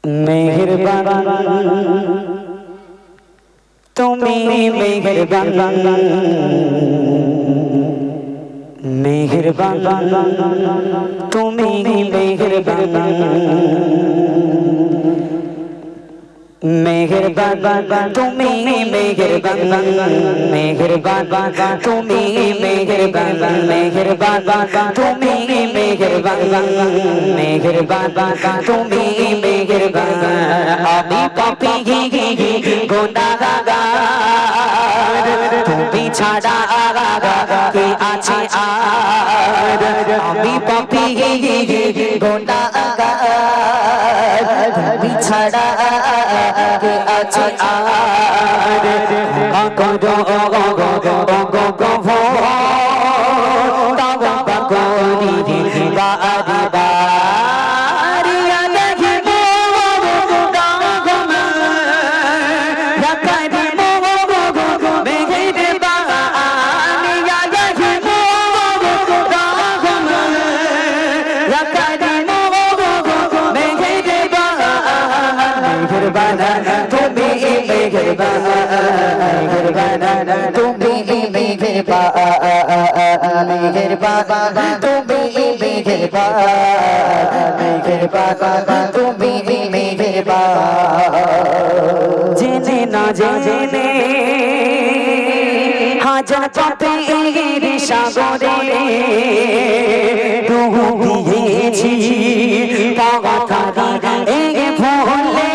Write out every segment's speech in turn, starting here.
मेहरबान तुम्हें मेहरबान मेहरबान तुम्हें मेहरबान मेहरबान तुम्हें मेहरबान मेहरबान तुम्हें मेहरबान मेहरबान तुम्हें मेहरबान मेहरबान तुम्हें मेहरबान अभी पापी गुनाहगार তুমি ছাড়া কে আছে আর আমি পাপী গুনাহগার তুমি ছাড়া কে আছে আর করো গো গো তাও করি বারি বারি আলাহি জেনে না জেনে হাজার পাপের সাগরে ডুব দিয়েছি পাগাতারি ভুলে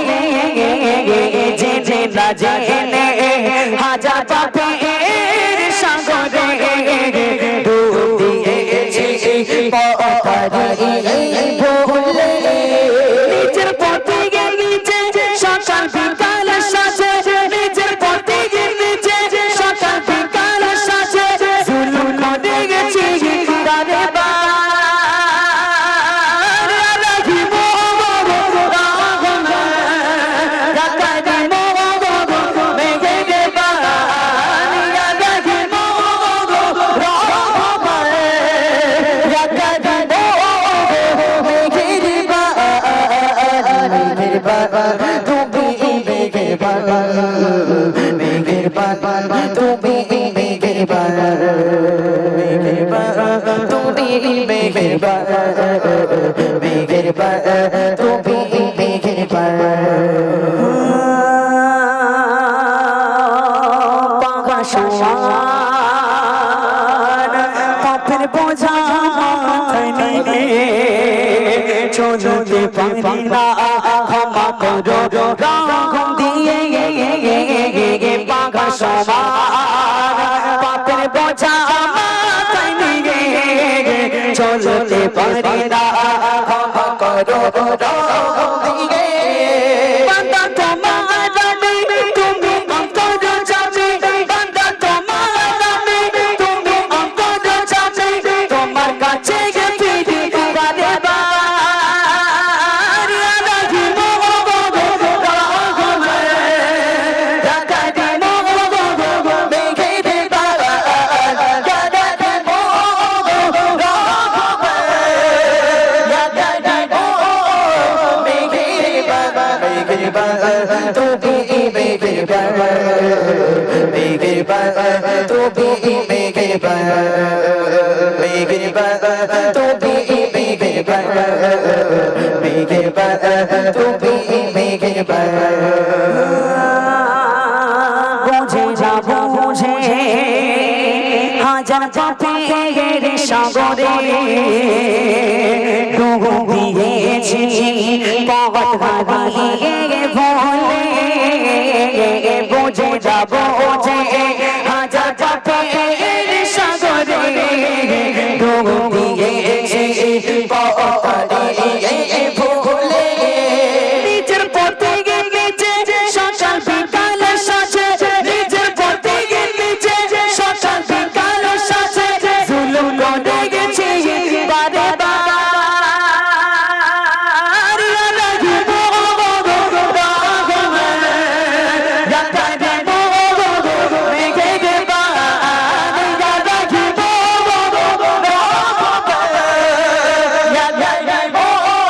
জেনে না জেনে হাজার পাপের সাগরে ডুব দিয়েছি পাগাতারি ভুলে নিজের পথে গেছে সকাল বিকাল সাজে নিজের পথে গেছে সকাল বিকাল সাজে জুলুম করে গেছি গানে বার আলাহি মোহাম্মদ রাকানি মোহাম্মদ মেঘে বার আলাহি মোহাম্মদ রহমান রাকানি মোহাম্মদ মেঘে বার তুমি মেঘেবান মেঘেবান তুমি মেঘেবান মেঘেবান তুমি মেঘেবান মেঘেবান তুমি মেঘেবান পাগা সমান পাপের বোঝা মাথায় নিয়ে চলতে পারি না ক্ষমা করো রকম দিয়ে পাগা সমান পাপের বোঝা মাথায় নিয়ে চলতে পারি না ক্ষমা করো রকম দিয়ে বান্দা তোমার নামে তুমি অন্তর যাবে বান্দা তোমার নামে তুমি অন্তর যাবে তোমার কাছে ফিরে বারে বার আলাহি মোহাম্মদ রহমান রাকানি মোহাম্মদ মেঘে বার রাকানি মোহাম্মদ রহমান রাকানি মোহাম্মদ মেঘে বার তুমি মেঘে বার মেঘে বার তুমি মেঘে বার মেঘে বার তুমি মেঘে বার মেঘে বার তুমি মেঘে বার বুঝে যা বুঝে হাজার পাপের সাগরে ডুব দিয়েছি পথ হারিয়ে ভুলে বুঝে যা বুঝে হাজার পাপের সাগরে ডুব দিয়েছি পথ হারিয়ে ভুলে নিজের পথে গেছে সকাল বিকাল সাজে নিজের পথে গেছে সকাল বিকাল সাজে জুলুম করে গেছি বারে বার আলাহি মোহাম্মদ রহমান রাকানি মোহাম্মদ মেঘে বার আলাহি মোহাম্মদ রহমান রাকানি মোহাম্মদ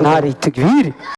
नारी तकबीर